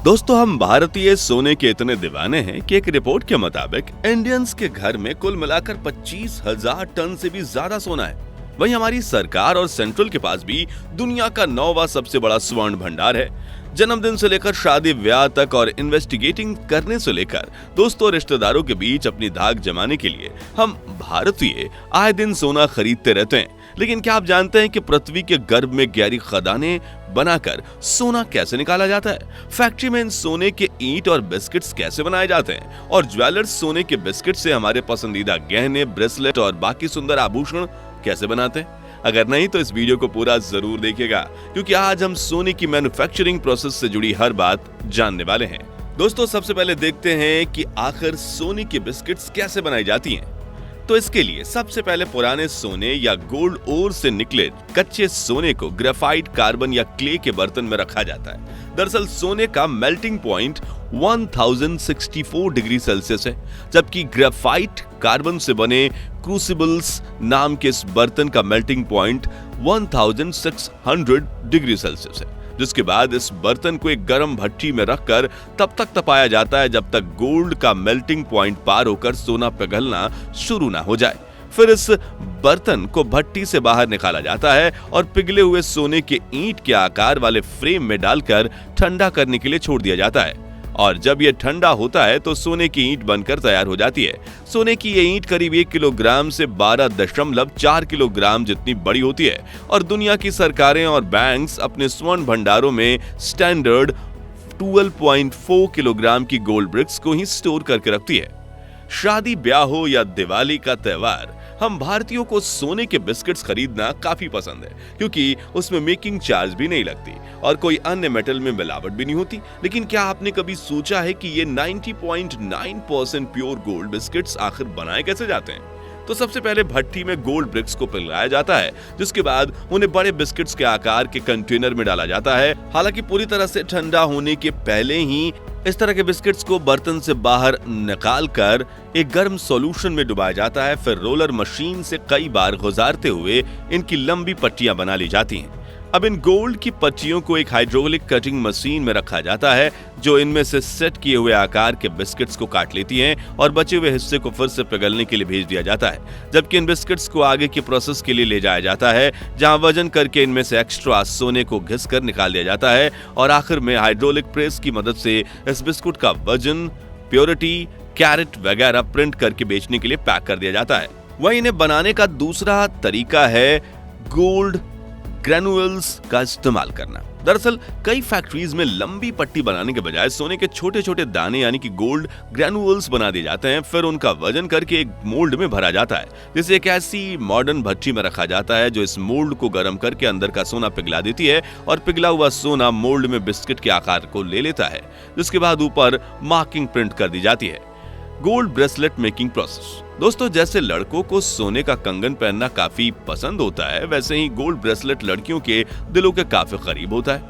दोस्तों, हम भारतीय सोने के इतने दीवाने हैं कि एक रिपोर्ट के मुताबिक इंडियंस के घर में कुल मिलाकर 25,000 टन से भी ज्यादा सोना है। वहीं हमारी सरकार और सेंट्रल के पास भी दुनिया का 9वां सबसे बड़ा स्वर्ण भंडार है। जन्मदिन से लेकर शादी ब्याह तक और इन्वेस्टिगेटिंग करने से लेकर दोस्तों और रिश्तेदारों के बीच अपनी धाक जमाने के लिए हम भारतीय आए दिन सोना खरीदते रहते हैं। लेकिन क्या आप जानते हैं कि पृथ्वी के गर्भ में गहरी खदानें बनाकर सोना कैसे निकाला जाता है? फैक्ट्री में इन सोने के ईंट और बिस्किट्स कैसे बनाए जाते हैं? और ज्वेलर्स सोने के बिस्किट से हमारे पसंदीदा गहने, ब्रेसलेट और बाकी सुंदर आभूषण कैसे बनाते हैं? अगर नहीं तो इस वीडियो को पूरा जरूर देखिएगा, क्योंकि आज हम सोने की मैन्युफैक्चरिंग प्रोसेस से जुड़ी हर बात जानने वाले हैं। दोस्तों, सबसे पहले देखते हैं कि आखिर सोने की बिस्किट्स कैसे बनाई जाती हैं। तो इसके लिए सबसे पहले पुराने सोने या गोल्ड ओर से निकले कच्चे सोने को ग्रेफाइट, कार्बन या क्ले के बर्तन में रखा जाता है। दरअसल सोने का मेल्टिंग पॉइंट 1064 डिग्री सेल्सियस है, जबकि ग्रेफाइट कार्बन से बने क्रूसिबल्स नाम के इस बर्तन का मेल्टिंग पॉइंट 1600 डिग्री सेल्सियस है। जिसके बाद इस बर्तन को एक गर्म भट्टी में रखकर तब तक तपाया जाता है जब तक गोल्ड का मेल्टिंग पॉइंट पार होकर सोना पिघलना शुरू ना हो जाए। फिर इस बर्तन को भट्टी से बाहर निकाला जाता है और पिघले हुए सोने के ईंट के आकार वाले फ्रेम में डालकर ठंडा करने के लिए छोड़ दिया जाता है। और जब यह ठंडा होता है तो सोने की ईंट बनकर तैयार हो जाती है। सोने की ये ईंट करीब 1 किलोग्राम से 12.4 किलोग्राम जितनी बड़ी होती है और दुनिया की सरकारें और बैंक्स अपने स्वर्ण भंडारों में स्टैंडर्ड 12.4 किलोग्राम की गोल्ड ब्रिक्स को ही स्टोर करके रखती है। शादी ब्याह हो या दिवाली का त्योहार, हम भारतीयों को सोने के बिस्किट्स खरीदना काफी पसंद है, क्योंकि उसमें मेकिंग चार्ज भी नहीं लगती और कोई अन्य मेटल में मिलावट भी नहीं होती। लेकिन क्या आपने कभी सोचा है कि ये 90.9% प्योर गोल्ड बिस्किट्स आखिर बनाए कैसे जाते हैं? तो सबसे पहले भट्टी में गोल्ड ब्रिक्स को पिघलाया जाता है, जिसके बाद उन्हें बड़े बिस्किट्स के आकार के कंटेनर में डाला जाता है। हालांकि पूरी तरह से ठंडा होने के पहले ही इस तरह के बिस्किट्स को बर्तन से बाहर निकालकर एक गर्म सॉल्यूशन में डुबाया जाता है। फिर रोलर मशीन से कई बार गुजारते हुए इनकी लंबी पट्टियां बना ली जाती हैं। अब इन गोल्ड की पट्टियों को एक हाइड्रोलिक कटिंग मशीन में रखा जाता है, जो इनमें से सेट किए हुए आकार के बिस्किट्स को काट लेती हैं और बचे हुए हिस्से को फिर से पिघलने के लिए भेज दिया जाता है। जबकि इन बिस्किट्स को आगे की प्रोसेस के लिए ले जाया जाता है, जहां वजन करके इनमें से एक्स्ट्रा सोने को घिस कर निकाल दिया जाता है और आखिर में हाइड्रोलिक प्रेस की मदद से इस बिस्कुट का वजन, प्योरिटी, कैरेट वगैरह प्रिंट करके बेचने के लिए पैक कर दिया जाता है। वहीं इन्हें बनाने का दूसरा तरीका है गोल्ड ग्रैन्युल्स का इस्तेमाल करना। दरअसल कई फैक्ट्रीज में लंबी पट्टी बनाने के बजाय सोने के छोटे छोटे दाने यानी कि गोल्ड ग्रैन्युल्स बना दिए जाते हैं। फिर उनका वजन करके एक मोल्ड में भरा जाता है, जिसे एक ऐसी मॉडर्न भट्टी में रखा जाता है जो इस मोल्ड को गर्म करके अंदर का सोना पिघला देती है और पिघला हुआ सोना मोल्ड में बिस्किट के आकार को ले लेता है, जिसके बाद ऊपर मार्किंग प्रिंट कर दी जाती है। Gold bracelet making process. दोस्तों, जैसे लड़कों को सोने का कंगन पहनना काफी पसंद होता है, वैसे ही गोल्ड ब्रेसलेट लड़कियों के दिलों के काफी करीब होता है।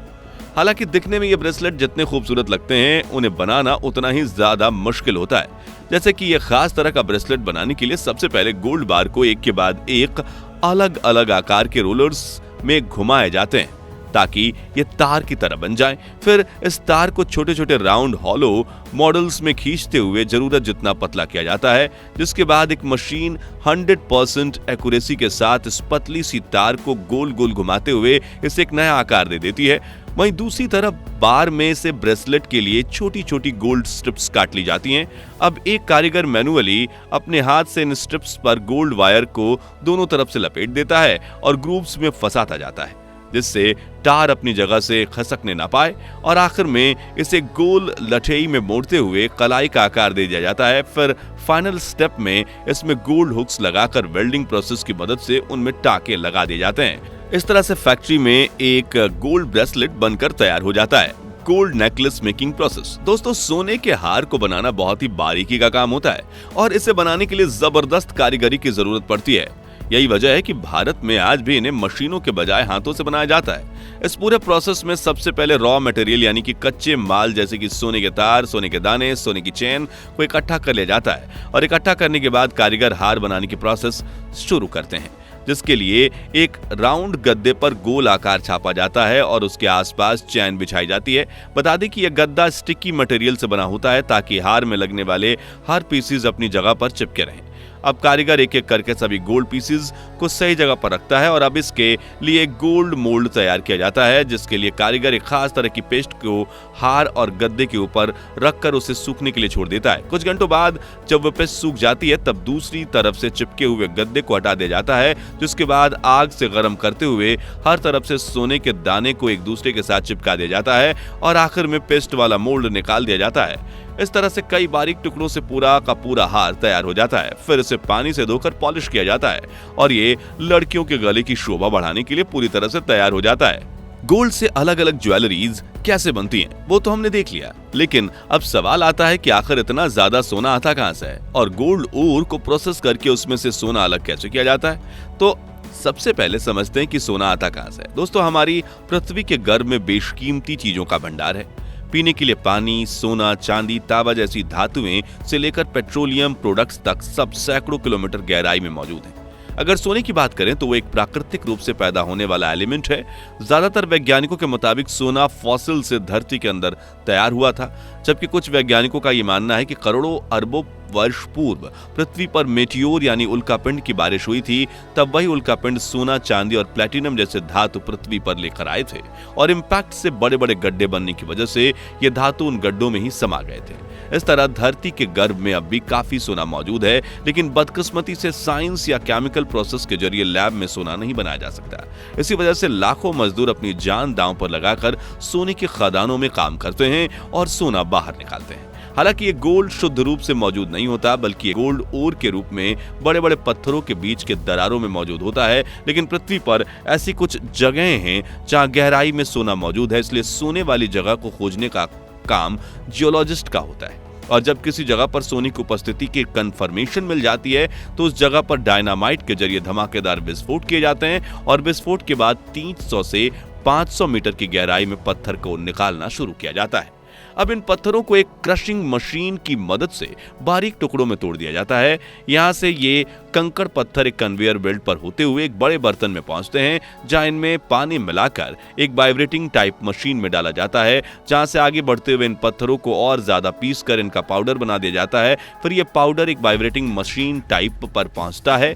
हालांकि दिखने में ये ब्रेसलेट जितने खूबसूरत लगते हैं, उन्हें बनाना उतना ही ज्यादा मुश्किल होता है। जैसे कि ये खास तरह का ब्रेसलेट बनाने के लिए सबसे पहले गोल्ड बार को एक के बाद एक अलग अलग आकार के रोलर्स में घुमाए जाते हैं ताकि ये तार की तरह बन जाए। फिर इस तार को छोटे छोटे राउंड हॉलो मॉडल्स में खींचते हुए जरूरत जितना पतला किया जाता है, जिसके बाद एक मशीन 100% एक्यूरेसी के साथ इस पतली सी तार को गोल गोल घुमाते हुए इसे एक नया आकार दे देती है। वहीं दूसरी तरफ बार में से ब्रेसलेट के लिए छोटी छोटी गोल्ड स्ट्रिप्स काट ली जाती हैं। अब एक कारीगर मैनुअली अपने हाथ से इन स्ट्रिप्स पर गोल्ड वायर को दोनों तरफ से लपेट देता है और ग्रूव्स में फंसाता जाता है, जिससे तार अपनी जगह से खसकने ना पाए और आखिर में इसे गोल लठेई में मोड़ते हुए कलाई का आकार दे दिया जाता है। फिर फाइनल स्टेप में इसमें गोल्ड हुक्स लगाकर वेल्डिंग प्रोसेस की मदद से उनमें टाके लगा दिए जाते हैं। इस तरह से फैक्ट्री में एक गोल्ड ब्रेसलेट बनकर तैयार हो जाता है। Gold necklace making process. दोस्तों, सोने के हार को बनाना बहुत ही बारीकी का काम होता है और इसे बनाने के लिए जबरदस्त कारीगरी की जरूरत पड़ती है। यही वजह है कि भारत में आज भी इन्हें मशीनों के बजाय हाथों से बनाया जाता है। इस पूरे प्रोसेस में सबसे पहले रॉ मटेरियल यानी कि कच्चे माल जैसे कि सोने के तार, सोने के दाने, सोने की चेन को इकट्ठा कर लिया जाता है और इकट्ठा करने के बाद कारीगर हार बनाने की प्रोसेस शुरू करते हैं। जिसके लिए एक राउंड गद्दे पर गोल आकार छापा जाता है और उसके आसपास चैन बिछाई जाती है। बता दें कि यह गद्दा स्टिकी मटेरियल से बना होता है ताकि हार में लगने वाले हर पीसेस अपनी जगह पर चिपके रहें। अब कारीगर एक एक करके सभी गोल्ड पीसेस को सही जगह पर रखता है और अब इसके लिए एक गोल्ड मोल्ड तैयार किया जाता है, जिसके लिए कारीगर एक खास तरह की पेस्ट को हार और गद्दे के ऊपर रखकर उसे सूखने के लिए छोड़ देता है। कुछ घंटों बाद जब वह पेस्ट सूख जाती है तब दूसरी तरफ से चिपके हुए गद्दे को हटा दिया जाता है, जिसके बाद आग से गर्म करते हुए हर तरफ से सोने के दाने को एक दूसरे के साथ चिपका दिया जाता है और आखिर में पेस्ट वाला मोल्ड निकाल दिया जाता है। इस तरह से कई बारीक टुकड़ों से पूरा का पूरा हार तैयार हो जाता है। फिर इसे पानी से धोकर पॉलिश किया जाता है और ये लड़कियों के गले की शोभा बढ़ाने के लिए पूरी तरह से तैयार हो जाता है। गोल्ड से अलग अलग ज्वेलरीज कैसे बनती हैं, वो तो हमने देख लिया, लेकिन अब सवाल आता है कि आखिर इतना ज्यादा सोना आता कहां से है और गोल्ड ओर को प्रोसेस करके उसमें से सोना अलग कैसे किया जाता है। तो सबसे पहले समझते हैं कि सोना आता कहां से है। दोस्तों, हमारी पृथ्वी के गर्भ में बेशकीमती चीजों का भंडार है। पीने के लिए पानी, सोना, चांदी, तांबा जैसी धातुएं से लेकर पेट्रोलियम प्रोडक्ट्स तक सब सैकड़ों किलोमीटर गहराई में मौजूद हैं। अगर सोने की बात करें तो वो एक प्राकृतिक रूप से पैदा होने वाला एलिमेंट है। ज्यादातर वैज्ञानिकों के मुताबिक सोना फॉसिल से धरती के अंदर तैयार हुआ था, जबकि कुछ वैज्ञानिकों का ये मानना है कि करोड़ों अरबों वर्ष पूर्व पृथ्वी पर मेटियोर यानी उल्कापिंड की बारिश हुई थी। तब वही उल्कापिंड सोना, चांदी और प्लेटिनम जैसे धातु पृथ्वी पर लेकर आए थे और इम्पैक्ट से बड़े बड़े गड्ढे बनने की वजह से ये धातु उन गड्ढों में ही समा गए थे। इस तरह धरती के गर्भ में अब भी काफी सोना मौजूद है, लेकिन बदकिस्मती से साइंस या केमिकल प्रोसेस के जरिए लैब में सोना नहीं बनाया जा सकता। इसी वजह से लाखों मजदूर अपनी जान दांव पर लगाकर सोने के खदानों में काम करते हैं और सोना बाहर निकालते हैं। हालांकि ये गोल्ड शुद्ध रूप से मौजूद नहीं होता, बल्कि ये गोल्ड ओर के रूप में बड़े बड़े पत्थरों के बीच के दरारों में मौजूद होता है। लेकिन पृथ्वी पर ऐसी कुछ जगहें हैं जहां गहराई में सोना मौजूद है, इसलिए सोने वाली जगह को खोजने का काम जियोलॉजिस्ट का होता है। और जब किसी जगह पर सोने की उपस्थिति की कंफर्मेशन मिल जाती है तो उस जगह पर डायनामाइट के जरिए धमाकेदार विस्फोट किए जाते हैं और विस्फोट के बाद 300 से 500 मीटर की गहराई में पत्थर को निकालना शुरू किया जाता है। अब इन पत्थरों को एक क्रशिंग मशीन की मदद से बारीक टुकड़ों में तोड़ दिया जाता है। यहाँ से ये कंकड़ पत्थर एक कन्वेयर बेल्ट पर होते हुए एक बड़े बर्तन में पहुंचते हैं, जहां इनमें पानी मिलाकर एक वाइब्रेटिंग टाइप मशीन में डाला जाता है, जहां से आगे बढ़ते हुए इन पत्थरों को और ज्यादा पीस कर इनका पाउडर बना दिया जाता है। फिर यह पाउडर एक वाइब्रेटिंग मशीन टाइप पर पहुंचता है,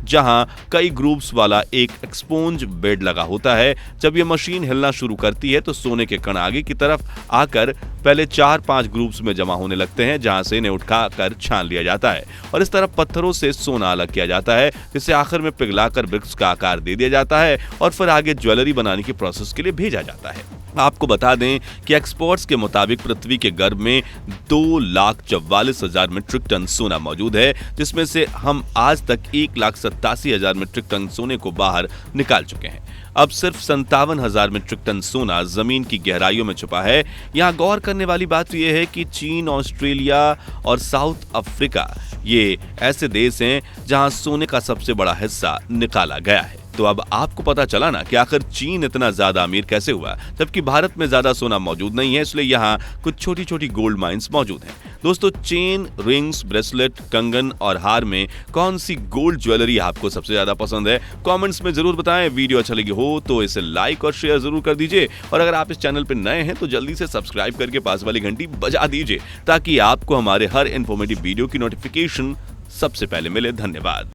जहां कई ग्रुप्स वाला एक एक्सपोंज बेड लगा होता है। जब यह मशीन हिलना शुरू करती है तो सोने के कण आगे की तरफ आकर पहले 4-5 ग्रुप्स में जमा होने लगते हैं, जहां से इन्हें उठाकर छान लिया जाता है और इस तरह पत्थरों से सोना अलग किया जाता है, जिसे आखिर में पिघलाकर ब्रिक्स का आकार दे दिया जाता है और फिर आगे ज्वेलरी बनाने की प्रोसेस के लिए भेजा जाता है। आपको बता दें कि एक्सपर्ट्स के मुताबिक पृथ्वी के गर्भ में 2,44,000 मीट्रिक टन सोना मौजूद है, जिसमें से हम आज तक 1,87,000 मीट्रिक टन सोने को बाहर निकाल चुके हैं। अब सिर्फ 57,000 मीट्रिक टन सोना जमीन की गहराइयों में छुपा है। यहाँ गौर करने वाली बात यह है कि चीन, ऑस्ट्रेलिया और साउथ अफ्रीका ये ऐसे देश हैं जहां सोने का सबसे बड़ा हिस्सा निकाला गया है। तो अब आपको पता चला ना कि आखिर चीन इतना ज्यादा अमीर कैसे हुआ, जबकि भारत में ज्यादा सोना मौजूद नहीं है, इसलिए यहाँ कुछ छोटी छोटी गोल्ड माइंस मौजूद हैं। दोस्तों, चेन, रिंग्स, ब्रेसलेट, कंगन और हार में कौन सी गोल्ड ज्वेलरी आपको सबसे ज्यादा पसंद है? कमेंट्स में जरूर बताएं। वीडियो अच्छा लगी हो तो इसे लाइक और शेयर जरूर कर दीजिए और अगर आप इस चैनल पर नए हैं तो जल्दी से सब्सक्राइब करके पास वाली घंटी बजा दीजिए, ताकि आपको हमारे हर इन्फॉर्मेटिव वीडियो की नोटिफिकेशन सबसे पहले मिले। धन्यवाद।